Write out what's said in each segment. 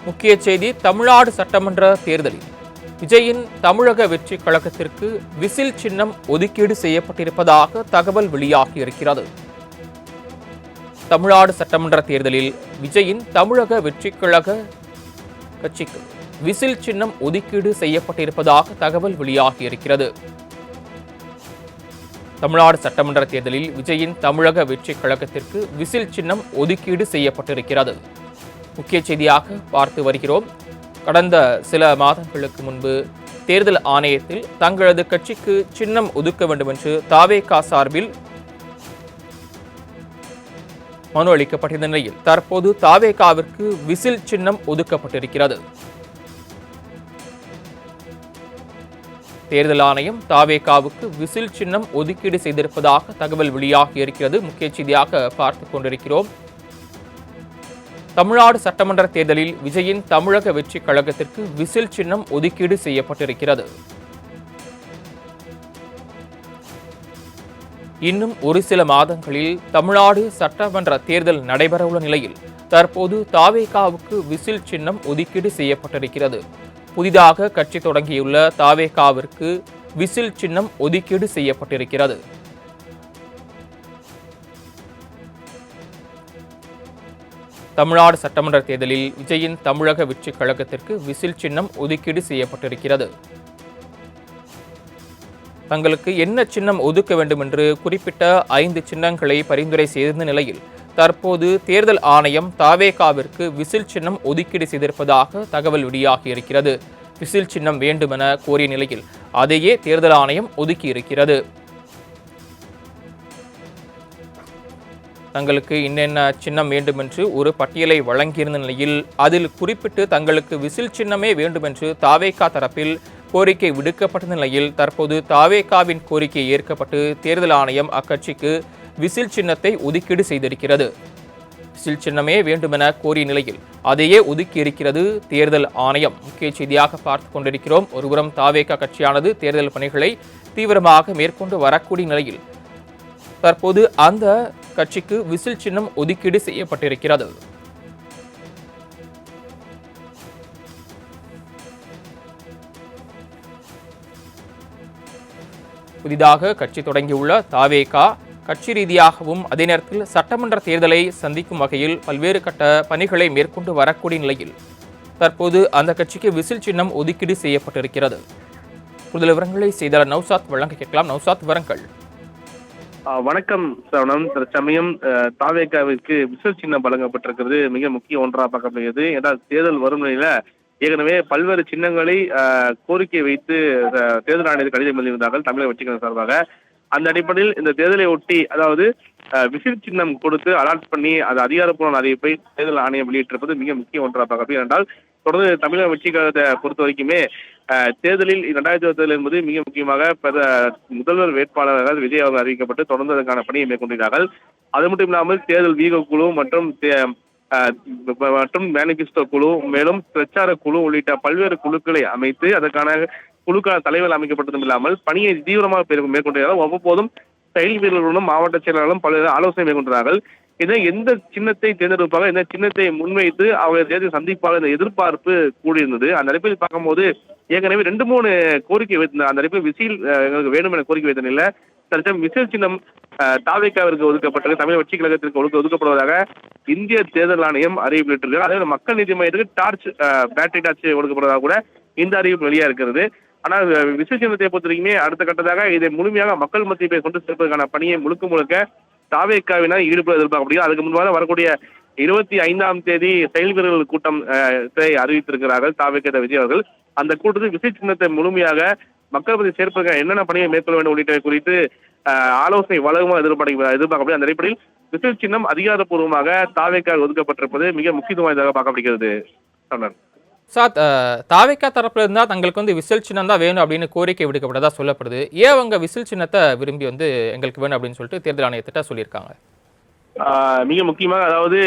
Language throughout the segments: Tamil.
முக்கிய செய்தி. தமிழ்நாடு சட்டமன்ற தேர்தலில் விஜயின் தமிழக வெற்றி கழகத்திற்கு விசில் சின்னம் ஒதுக்கீடு செய்யப்பட்டிருப்பதாக தகவல் வெளியாகியிருக்கிறது. தமிழ்நாடு சட்டமன்ற தேர்தலில் விஜயின் தமிழக வெற்றி கழக கட்சிக்கு விசில் சின்னம் ஒதுக்கீடு செய்யப்பட்டிருப்பதாக தகவல் வெளியாகியிருக்கிறது. தமிழ்நாடு சட்டமன்ற தேர்தலில் விஜயின் தமிழக வெற்றி கழகத்திற்கு விசில் சின்னம் ஒதுக்கீடு செய்யப்பட்டிருக்கிறது. முக்கிய செய்தியாக பார்த்து வருகிறோம். கடந்த சில மாதங்களுக்கு முன்பு தேர்தல் ஆணையத்தில் தங்களது கட்சிக்கு சின்னம் ஒதுக்க வேண்டும் என்று தாவேகா சார்பில் மனு அளிக்கப்பட்டிருந்த நிலையில் தற்போது தாவேகாவிற்கு விசில் சின்னம் ஒதுக்கப்பட்டிருக்கிறது. தேர்தல் ஆணையம் தாவேகாவுக்கு விசில் சின்னம் ஒதுக்கீடு செய்திருப்பதாக தகவல் வெளியாகி இருக்கிறது. முக்கிய செய்தியாக பார்த்துக் கொண்டிருக்கிறோம். தமிழ்நாடு சட்டமன்ற தேர்தலில் விஜயின் தமிழக வெற்றி கழகத்திற்கு விசில் சின்னம் ஒதுக்கீடு செய்யப்பட்டிருக்கிறது. இன்னும் ஒரு சில மாதங்களில் தமிழ்நாடு சட்டமன்ற தேர்தல் நடைபெறவுள்ள நிலையில் தற்போது தாவேகாவுக்கு விசில் சின்னம் ஒதுக்கீடு செய்யப்பட்டிருக்கிறது. புதிதாக கட்சி தொடங்கியுள்ள தாவேகாவிற்கு விசில் சின்னம் ஒதுக்கீடு செய்யப்பட்டிருக்கிறது. தமிழ்நாடு சட்டமன்ற தேர்தலில் விஜயின் தமிழக வெற்றி கழகத்திற்கு விசில் சின்னம் ஒதுக்கீடு செய்யப்பட்டிருக்கிறது. தங்களுக்கு என்ன சின்னம் ஒதுக்க வேண்டும் என்று குறிப்பிட்ட 5 சின்னங்களை பரிந்துரை செய்திருந்த நிலையில் தற்போது தேர்தல் ஆணையம் தாவேகாவிற்கு விசில் சின்னம் ஒதுக்கீடு செய்திருப்பதாக தகவல் வெளியாகியிருக்கிறது. விசில் சின்னம் வேண்டுமென கோரிய நிலையில் அதையே தேர்தல் ஆணையம் ஒதுக்கியிருக்கிறது. தங்களுக்கு என்னென்ன சின்னம் வேண்டும் என்று ஒரு பட்டியலை வழங்கியிருந்த நிலையில் அதில் குறிப்பிட்டு தங்களுக்கு விசில் சின்னமே வேண்டும் என்று தாவேகா தரப்பில் கோரிக்கை விடுக்கப்பட்ட நிலையில் தற்போது தாவேகாவின் கோரிக்கை ஏற்கப்பட்டு தேர்தல் ஆணையம் அக்கட்சிக்கு விசில் சின்னத்தை ஒதுக்கீடு செய்திருக்கிறது. விசில் சின்னமே வேண்டுமென கோரிய நிலையில் அதையே ஒதுக்கியிருக்கிறது தேர்தல் ஆணையம். முக்கிய செய்தியாக பார்த்து கொண்டிருக்கிறோம். ஒருபுறம் தாவேகா கட்சியானது தேர்தல் பணிகளை தீவிரமாக மேற்கொண்டு வரக்கூடிய நிலையில் தற்போது அந்த கட்சிக்கு விசில் சின்னம் ஒதுக்கீடு செய்யப்பட்டிருக்கிறது. புதிதாக கட்சி தொடங்கியுள்ள தாவேகா கட்சி ரீதியாகவும் அதே நேரத்தில் சட்டமன்ற தேர்தலை சந்திக்கும் வகையில் பல்வேறு கட்ட பணிகளை மேற்கொண்டு வரக்கூடிய நிலையில் தற்போது அந்த கட்சிக்கு விசில் சின்னம் ஒதுக்கீடு செய்யப்பட்டிருக்கிறது. கூடுதல் விவரங்களை செய்தியாளர் நௌசாத் வழங்க கேட்கலாம். நௌசாத், விவரங்கள். வணக்கம் சரவணன். தற்சமயம் தாவேகாவிற்கு விசில் சின்னம் வழங்கப்பட்டிருக்கிறது மிக முக்கிய ஒன்றாக பார்க்கப்படுகிறது. ஏன்னா தேர்தல் வரும் நிலையில ஏற்கனவே பல்வேறு சின்னங்களை கோரிக்கை வைத்து தேர்தல் ஆணையத்தில் கடிதம் எழுதியிருந்தார்கள் தமிழக வெற்றிக்கழகம் சார்பாக. அந்த அடிப்படையில் இந்த தேர்தலை ஒட்டி அதாவது விசில் சின்னம் கொடுத்து அலாட் பண்ணி அது அதிகாரப்பூர்வ அறிவிப்பை தேர்தல் ஆணையம் வெளியிட்டிருப்பது மிக முக்கிய ஒன்றாக பார்க்கப்படுகிறது. என்றால் தொடர்ந்து தமிழக வெற்றிக்கழகத்தை பொறுத்த வரைக்குமே தேர்தலில் 2020 என்பது மிக முக்கியமாக முதல்வர் வேட்பாளராக விஜய் அவர்கள் அறிவிக்கப்பட்டு தொடர்ந்து அதற்கான பணியை மேற்கொண்டிருக்கிறார்கள். அது மட்டும் இல்லாமல் தேர்தல் வீக குழு மற்றும் மேனிபெஸ்டோ குழு, மேலும் பிரச்சார குழு உள்ளிட்ட பல்வேறு குழுக்களை அமைத்து அதற்கான குழுக்கான தலைவர் அமைக்கப்பட்டதும் இல்லாமல் பணியை தீவிரமாக மேற்கொண்டிருக்கிறார்கள். ஒவ்வொருபோதும் செயல் வீரர்களுடன் மாவட்ட செயலாளர்களும் பல்வேறு ஆலோசனை மேற்கொண்டார்கள். இதை எந்த சின்னத்தை தேர்ந்தெடுப்பாக, எந்த சின்னத்தை முன்வைத்து அவர்கள் தேர்தல் சந்திப்பாக இந்த எதிர்பார்ப்பு கூடியிருந்தது. அந்த அடிப்படையில் பார்க்கும்போது ஏற்கனவே 2-3 கோரிக்கை வைத்திருந்த அந்த அடிப்படையில் விசில் எங்களுக்கு வேண்டும் என கோரிக்கை வைத்த நிலையில தற்சமயம் விசில் சின்னம் தாவேகாவிற்கு ஒதுக்கப்பட்டது, தமிழக வெற்றி கழகத்திற்கு ஒதுக்கப்படுவதாக இந்திய தேர்தல் ஆணையம் அறிவிப்பிட்டிருக்கிறது. அதே மக்கள் நீதி மையத்துக்கு பேட்டரி டார்ச் ஒதுக்கப்படுவதாக கூட இந்த அறிவிப்பு வெளியா இருக்கிறது. ஆனால் விசில் சின்னத்தை பொறுத்த வரைக்குமே அடுத்த கட்டதாக இதை முழுமையாக மக்கள் மத்தியை கொண்டு சேர்ப்பதற்கான பணியை முழுக்க தாவேகாவினர் ஈடுபட எதிர்பார்க்கப்படுகிறது. அதுக்கு முன்பாக வரக்கூடிய 25ஆம் தேதி செயல் வீரர்கள் கூட்டம் அறிவித்திருக்கிறார்கள் தாவேகா விஜய் அவர்கள். அந்த கூட்டத்தில் விசில் சின்னத்தை முழுமையாக மக்கள் மத்தியை சேர்ப்பதற்கான என்னென்ன பணியை மேற்கொள்ள வேண்டும் உள்ளிட்டவை குறித்து ஆலோசனை வழங்குமா எதிர்பார்க்கப்படுகிறது. அந்த அடிப்படையில் விசில் சின்னம் அதிகாரப்பூர்வமாக தாவேகா ஒதுக்கப்பட்டிருப்பது மிக முக்கியத்துவம் வாய்ந்ததாக பார்க்கப்படுகிறது. சாத், தாவேகா தரப்புல இருந்தா தங்களுக்கு விசில் சின்னம் தான் வேணும் அப்படின்னு கோரிக்கை விடுக்கப்பட்டதா சொல்லப்படுது. ஏன் அவங்க விசில் சின்னத்தை விரும்பி எங்களுக்கு வேணும் அப்படின்னு சொல்லிட்டு தேர்தல் ஆணையத்திட்ட சொல்லியிருக்காங்க? மிக முக்கியமாக அதாவது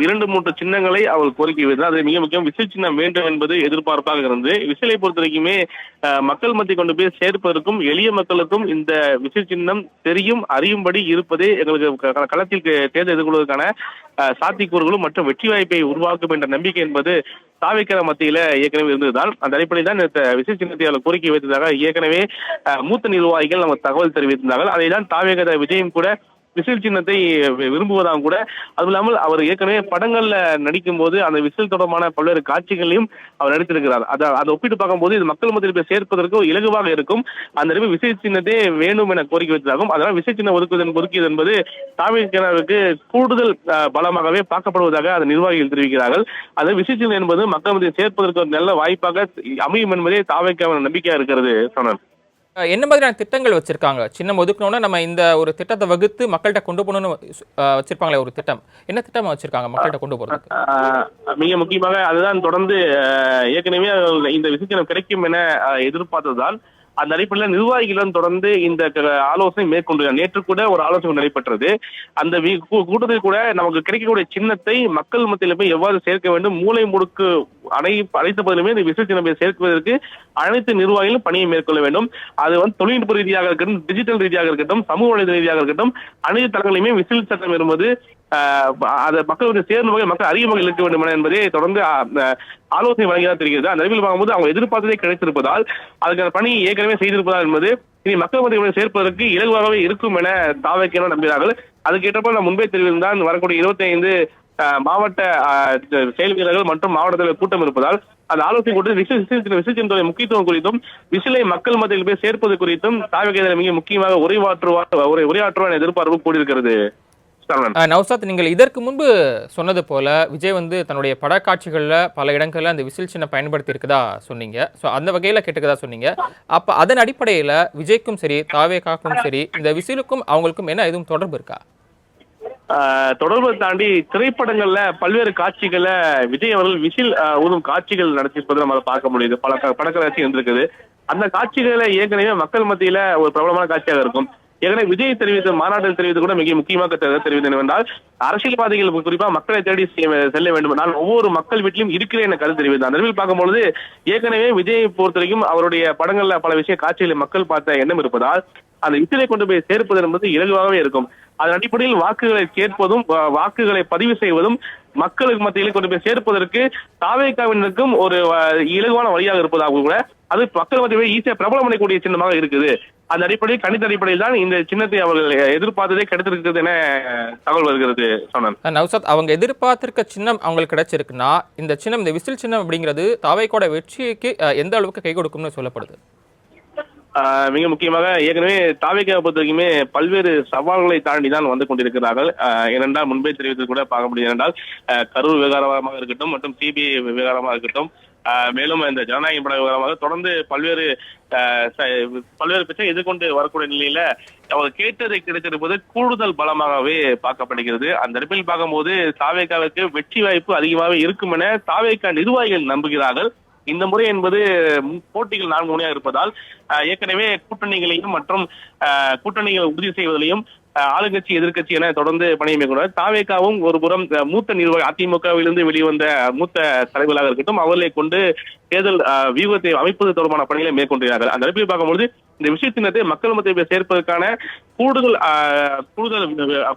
2, 3 சின்னங்களை அவர் கோரிக்கை வைத்தார். அது மிக முக்கியம். விசில் சின்னம் வேண்டும் என்பது எதிர்பார்ப்பாக இருந்து, விசிலை பொறுத்த வரைக்குமே மக்கள் மத்திய கொண்டு போய் சேர்ப்பதற்கும் எளிய மக்களுக்கும் இந்த விசில் சின்னம் தெரியும் அறியும்படி இருப்பதே எங்களுக்கு களத்தில் தேர்தல் எதிர்கொள்வதற்கான சாத்தியக்கூறுகளும் மற்றும் வெற்றி வாய்ப்பை உருவாக்கும் என்ற நம்பிக்கை என்பது தாவேக்கா மத்தியில ஏற்கனவே இருந்ததுதான். அந்த அடிப்படையில் தான் இந்த விசில் சின்னத்தை அவர் கோரிக்கை வைத்ததாக ஏற்கனவே மூத்த நிர்வாகிகள் நமக்கு தகவல் தெரிவித்திருந்தார்கள். அதை தான் தாவேக்கா விஜயம் கூட விசில் சின்னத்தை விரும்புவதாகவும் கூட, அதுவும் இல்லாமல் அவர் ஏற்கனவே படங்கள்ல நடிக்கும் போது அந்த விசில் தொடர்பான பல்வேறு காட்சிகளையும் அவர் நடித்திருக்கிறார். அதை ஒப்பிட்டு பார்க்கும்போது இது மக்கள் மத்தியில் போய் சேர்ப்பதற்கு இலகுவாக இருக்கும். அந்த நிலைமை விசில் சின்னத்தை வேண்டும் என கோரிக்கை வைத்ததாகும். அதனால் விசில் சின்னம் ஒதுக்கியது என்பது தாவேக்காவுக்கு கூடுதல் பலமாகவே பார்க்கப்படுவதாக அந்த நிர்வாகிகள் தெரிவிக்கிறார்கள். அது விசில் சின்னம் என்பது மக்கள் மத்தியில் சேர்ப்பதற்கு ஒரு நல்ல வாய்ப்பாக அமையும் என்பதே தாவேக்காவின் நம்பிக்கையா இருக்கிறது சொன்னார். என்ன மாதிரியான திட்டங்கள் வச்சிருக்காங்க? சின்னம் ஒதுக்கணும்னா நம்ம இந்த ஒரு திட்டத்தை வகுத்து மக்கள்கிட்ட கொண்டு போகணும்னு வச்சிருப்பாங்களே ஒரு திட்டம். என்ன திட்டம் வச்சிருக்காங்க மக்கள்கிட்ட கொண்டு போறதுக்கு? மிக முக்கியமாக அதுதான் தொடர்ந்து ஏற்கனவே இந்த விசித்திரம் கிடைக்கும் என எதிர்பார்த்ததுதான். அந்த அடிப்படையில் நிர்வாகிகளுடன் தொடர்ந்து இந்த ஆலோசனை மேற்கொண்டு நேற்று கூட ஒரு ஆலோசனை நடைபெற்றது. அந்த கூட்டத்தில் கூட நமக்கு கிடைக்கக்கூடிய சின்னத்தை மக்கள் மத்தியில் போய் எவ்வாறு சேர்க்க வேண்டும், மூளை முடுக்கு அனைத்து பகுதியிலுமே இந்த விசில் சின்னத்தை சேர்ப்பதற்கு அனைத்து நிர்வாகிகளும் பணியை மேற்கொள்ள வேண்டும். அது தொழில்நுட்ப ரீதியாக இருக்கட்டும், டிஜிட்டல் ரீதியாக இருக்கட்டும், சமூக வலைதள ரீதியாக இருக்கட்டும், அனைத்து தளங்களிலுமே விசில் சட்டம் என்பது அதை மக்கள் சேர்ந்த வகை மக்கள் அறிய வகையில் இருக்க வேண்டும் என்பதை தொடர்ந்து ஆலோசனை வழங்கிதான் தெரிகிறது. அந்த அறிவில் பார்க்கும்போது அவங்க எதிர்பார்த்ததே கிடைத்திருப்பதால் அதுக்கான பணி ஏற்கனவே செய்திருப்பதால் என்பது இனி மக்கள் மத்திய சேர்ப்பதற்கு இலகுவாகவே இருக்கும் என தாவேக்கா நம்புகிறார்கள். அதுக்கு ஏற்றப்ப நான் முன்பே தெரிவித்திருந்தான் வரக்கூடிய 25 மாவட்ட செயல் வீரர்கள் மற்றும் மாவட்டத்தில் கூட்டம் இருப்பதால் அந்த ஆலோசனை கூட்டத்தில் விசில் சின்னத்துடைய முக்கியத்துவம் குறித்தும் விசிலை மக்கள் மத்தியில் போய் சேர்ப்பது குறித்தும் தாவேக்கா மிக முக்கியமாக உரையாற்றுவார் எதிர்பார்ப்பு கூடியிருக்கிறது. நௌசாத், நீங்கள் இதற்கு முன்பு சொன்னது போல விஜய் தன்னுடைய படக்காட்சிகளில் பல இடங்களில் அந்த விசில் சின்னம் பயன்படுத்தி இருக்கதா சொன்னீங்க. ஸோ அந்த வகையில் கேட்டுக்கதா சொன்னீங்க. அப்போ அதன் அடிப்படையில் விஜய்க்கும் சரி தாவேக்காக்கும் சரி இந்த விசிலுக்கும் அவங்களுக்கும் என்ன எதுவும் தொடர்பு இருக்கா? தொடர்பை தாண்டி திரைப்படங்கள்ல பல்வேறு காட்சிகளை விஜய் அவர்கள் விசில் ஊதும் காட்சிகள் நடத்திருப்பதை நம்ம பார்க்க முடியுது. பல படக்காட்சி இருந்திருக்குது. அந்த காட்சிகளை ஏற்கனவே மக்கள் மத்தியில ஒரு பிரபலமான காட்சியாக இருக்கும். ஏற்கனவே விஜய் தெரிவித்த மாநாட்டில் தெரிவித்து கூட மிக முக்கியமாக தெரிவித்தது என்னவென்றால், அரசியல்வாதிகள் குறிப்பாக மக்களை தேடி செல்ல வேண்டும். நான் ஒவ்வொரு மக்கள் வீட்டிலும் இருக்கிறேன் என கருத்து தெரிவித்தார். அந்த நிலையில் பார்க்கும்பொழுது ஏற்கனவே விஜயை பொறுத்த வரைக்கும் அவருடைய படங்கள்ல பல விஷய காட்சிகளை மக்கள் பார்த்த எண்ணம் இருப்பதால் அந்த விசிலை கொண்டு போய் சேர்ப்பது என்பது இலகுவாகவே இருக்கும். அதன் அடிப்படையில் வாக்குகளை கேட்பதும் வாக்குகளை பதிவு செய்வதும் மக்களுக்கு மத்தியில் கொண்டு போய் சேர்ப்பதற்கு தாவேக்காவினருக்கும் ஒரு இலகுவான வழியாக இருப்பதாக கூட அது மக்கள் மத்தியில் ஈஸியா பிரபலம் பண்ணக்கூடிய சின்னமாக இருக்குது. அந்த அடிப்படையில் கணித அடிப்படையில் தான் இந்த சின்னத்தை அவர்கள் எதிர்பார்த்ததே கிடைத்திருக்கிறது என தகவல் வருகிறது. சொன்னான் நௌசாத், அவங்க எதிர்பார்த்திருக்க சின்னம் அவங்களுக்கு கிடைச்சிருக்குன்னா இந்த சின்னம், இந்த விசில் சின்னம் அப்படிங்கிறது தாவேக்காவோட வெற்றிக்கு எந்த அளவுக்கு கை கொடுக்கும்னு சொல்லப்படுது? மிக முக்கியமாக ஏற்கனவே தாவேக்காவை பொறுத்த வரைக்குமே பல்வேறு சவால்களை தாண்டி தான் வந்து கொண்டிருக்கிறார்கள். ஏனென்றால் முன்பே தெரிவித்தது கூட பார்க்க முடியும். என்றால் கரூர் விவகாரமாக இருக்கட்டும் மற்றும் சிபிஐ விவகாரமாக இருக்கட்டும், மேலும் இந்த ஜனநாயக பட விவகாரமாக தொடர்ந்து பல்வேறு பிரச்சனை எதிர்கொண்டு வரக்கூடிய நிலையில அவர் கேட்டதை கிடைத்திருப்பது கூடுதல் பலமாகவே பார்க்கப்படுகிறது. அந்த இடத்தில் பார்க்கும்போது தாவேக்காவுக்கு வெற்றி வாய்ப்பு அதிகமாக இருக்கும் என தாவேக்கா நிர்வாகிகள் நம்புகிறார்கள். இந்த முறை என்பது போட்டிகள் 4 முறையாக இருப்பதால் ஏற்கனவே கூட்டணிகளையும் மற்றும் கூட்டணிகளை உறுதி செய்வதிலையும் ஆளுங்கட்சி எதிர்கட்சி என தொடர்ந்து பணியை மேற்கொண்டார். தாவேக்காவும் ஒரு புறம் மூத்த நிர்வாகி அதிமுகவிலிருந்து வெளிவந்த மூத்த தலைவர்களாக இருக்கட்டும் அவர்களை கொண்டு தேர்தல் வியூகத்தை அமைப்பது தொடர்பான பணிகளை மேற்கொண்டிருக்கிறார்கள். அந்த அடிப்படையில் பார்க்கும்போது இந்த விஷய சின்னத்தை மக்கள் மத்தியில் சேர்ப்பதற்கான கூடுதல்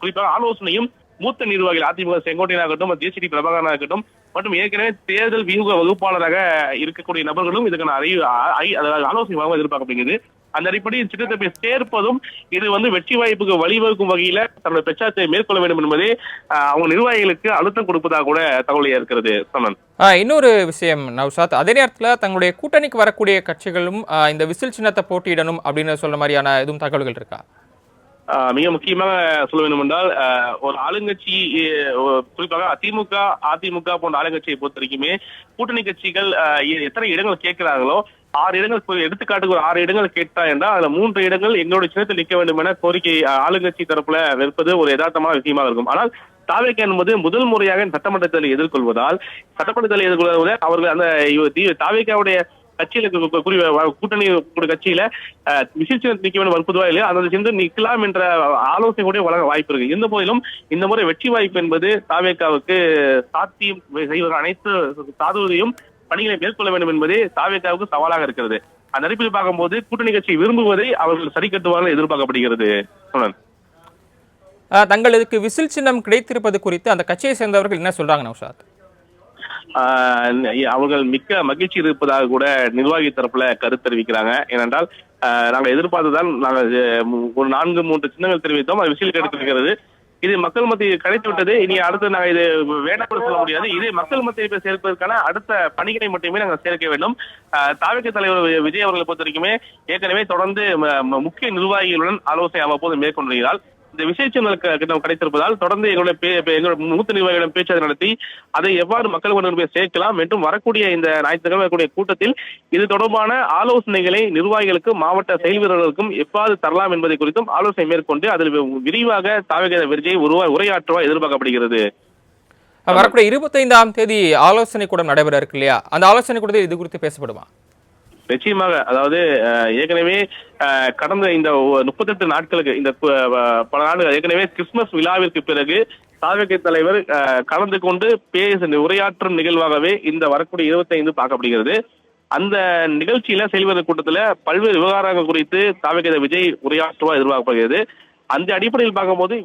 குறிப்பாக ஆலோசனையும் மூத்த நிர்வாகிகள் அதிமுக செங்கோட்டையனாகட்டும் ஜேசிடி பிரபாகரனாக இருக்கட்டும் மற்றும் ஏற்கனவே தேர்தல் வியூக வகுப்பாளராக இருக்கக்கூடிய நபர்களும் இதுக்கான ஆலோசனை வழங்க எதிர்பார்க்கப்படுகிறது. அந்த அடிப்படையில் சின்னத்தை சேர்ப்பதும் இது வெற்றி வாய்ப்புக்கு வழிவகுக்கும் வகையில தன்னுடைய பிரச்சாரத்தை மேற்கொள்ள வேண்டும் என்பதே அவங்க நிர்வாகிகளுக்கு அழுத்தம் கொடுப்பதாக கூட தகவலையா இருக்கிறது. இன்னொரு விஷயம் நௌசாத், அதே நேரத்தில் தங்களுடைய கூட்டணிக்கு வரக்கூடிய கட்சிகளும் இந்த விசில் சின்னத்தை போட்டியிடணும் அப்படின்னு சொல்ற மாதிரியான எதுவும் தகவல்கள் இருக்கா? மிக முக்கியமாக சொல்ல வேண்டும் என்றால் ஒரு ஆளுங்கட்சி குறிப்பாக அதிமுக போன்ற ஆளுங்கட்சியை பொறுத்த வரைக்குமே கூட்டணி கட்சிகள் எத்தனை இடங்கள் கேட்கிறார்களோ 6 இடங்கள் எடுத்துக்காட்டுக்கு ஒரு 6 இடங்கள் கேட்டா என்றால் அதுல 3 இடங்கள் எங்களுடைய சின்னத்தில் நிற்க வேண்டும் என கோரிக்கை ஆளுங்கட்சி தரப்புல வைப்பது ஒரு யதார்த்தமான விஷயமாக இருக்கும். ஆனால் தாவேக்கா என்பது முதல் முறையாக சட்டமன்ற தேர்தலை எதிர்கொள்வதால் அவர்கள் அந்த தாவேக்காவுடைய கட்சியில கூட்டணி கட்சியில விசில் சின்னத்தை நிக்க வேண்டும் வற்புறுவா இல்லையா அந்த சின்னம் நிக்கலாம் என்ற ஆலோசனை கூட வழங்க வாய்ப்பு இருக்கு. இருந்த போதிலும் இந்த முறை வெற்றி வாய்ப்பு என்பது தாவேகாவுக்கு சாத்தியம் செய்வதற்கான அனைத்து சாதுவதையும் பணிகளை மேற்கொள்ள வேண்டும் என்பதே தாவேகாவுக்கு சவாலாக இருக்கிறது. அந்த அடிப்பில் பார்க்கும்போது கூட்டணி கட்சி விரும்புவதை அவர்கள் சரி கட்டுவார்கள் எதிர்பார்க்கப்படுகிறது. தங்களுக்கு விசில் சின்னம் கிடைத்திருப்பது குறித்து அந்த கட்சியை சேர்ந்தவர்கள் என்ன சொல்றாங்க நௌஷாத்? அவர்கள் மிக்க மகிழ்ச்சி இருப்பதாக கூட நிர்வாகி தரப்புல கருத்து தெரிவிக்கிறாங்க. ஏனென்றால் நாங்கள் எதிர்பார்த்துதான் நாங்கள் ஒரு 4-3 சின்னங்கள் தெரிவித்தோம். அது விசில் கிடைத்திருக்கிறது. இது மக்கள் மத்தியில் கிடைத்து விட்டது. இனி அடுத்து நாங்கள் இது வேண்டாம் சொல்ல முடியாது. இது மக்கள் மத்தியில் சேர்ப்பதற்கான அடுத்த பணிகளை மட்டுமே நாங்கள் சேர்க்க வேண்டும். தாவேகா தலைவர் விஜய் அவர்களை பொறுத்த வரைக்குமே ஏற்கனவே தொடர்ந்து முக்கிய நிர்வாகிகளுடன் ஆலோசனை அவ்வப்போது மேற்கொண்டு வருகிறார். இந்த விசேஷங்களுக்கு கிடைத்திருப்பதால் தொடர்ந்து எங்களுடைய மூத்த நிர்வாகிகளிடம் பேச்சு நடத்தி அதை எவ்வாறு மக்கள் கொண்டு போய் சேர்க்கலாம் என்றும் வரக்கூடிய இந்த ஞாயிற்றுக்கிழமை வரக்கூடிய கூட்டத்தில் இது தொடர்பான ஆலோசனைகளை நிர்வாகிகளுக்கும் மாவட்ட செயல் வீரர்களுக்கும் எவ்வாறு தரலாம் என்பதை குறித்தும் ஆலோசனை மேற்கொண்டு அதில் விரிவாக தாவேகா விஜய் உரையாற்றுவா எதிர்பார்க்கப்படுகிறது. வரக்கூடிய 25ஆம் தேதி ஆலோசனை கூட்டம் நடைபெற இருக்கு இல்லையா? அந்த ஆலோசனை கூட்டத்தில் இது குறித்து பேசப்படுமா? நிச்சயமாக. அதாவது ஏற்கனவே கடந்த இந்த 38 நாட்களுக்கு இந்த பல நாடுகள் ஏற்கனவே கிறிஸ்துமஸ் விழாவிற்கு பிறகு தாவேகா தலைவர் கலந்து கொண்டு உரையாற்றும் நிகழ்வாகவே இந்த வரக்கூடிய 25 பார்க்கப்படுகிறது. அந்த நிகழ்ச்சியில செயல்வீரர் கூட்டத்துல பல்வேறு விவகாரங்கள் குறித்து தாவேகா விஜய் உரையாற்றுவா எதிர்பார்க்கப்படுகிறது. அந்த அடிப்படையில் பார்க்கும்போது